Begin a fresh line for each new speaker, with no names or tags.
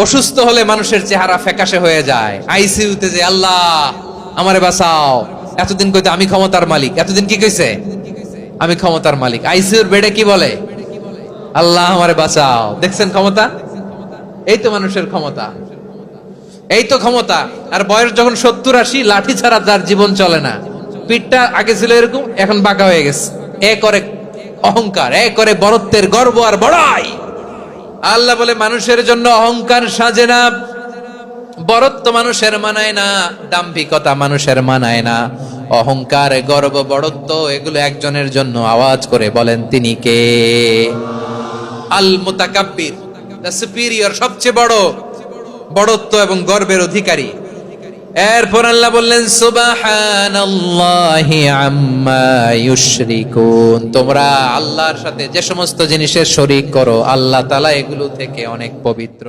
অসুস্থ হলে মানুষের চেহারা ফ্যাকাশে হয়ে যায়, আইসিইউতে যে আল্লাহ আমারে বাঁচাও, এতদিন কইতে আমি ক্ষমতার মালিক, এতদিন কি কইছে আমি ক্ষমতার মালিক, আইসিইউর বেডে কি বলে আল্লাহ আমারে বাঁচাও। দেখছেন ক্ষমতা, এই তো মানুষের ক্ষমতা, এই তো ক্ষমতা। আর বয়স যখন 70-80, লাঠি ছাড়া তার জীবন চলে না। পিঠটা আগে ছিল এরকম, এখন বাঁকা হয়ে গেছে। এ করে অহংকার, এ করে বড়ত্বের গর্ব আর বড়াই। আল্লাহ বলে মানুষের জন্য অহংকার সাজে না, বড়ত্ব মানুষের মানায় না, দাম্ভিকতা মানুষের মানায় না। অহংকার, গর্ব, বড়ত্ব এগুলো একজনের জন্য। আওয়াজ করে বলেন তিনি কে? আল মুতাকাব্বির, দ্য সুপিরিয়র, সবচেয়ে বড়, বড়ত্ব এবং গর্বের অধিকারী। এরপর আল্লাহ বললেন সুবহানাল্লাহি আম্মা ইউশরিকুন, তোমরা আল্লাহর সাথে যে সমস্ত জিনিসের শরীক করো, আল্লাহ তাআলা এগুলো থেকে অনেক পবিত্র।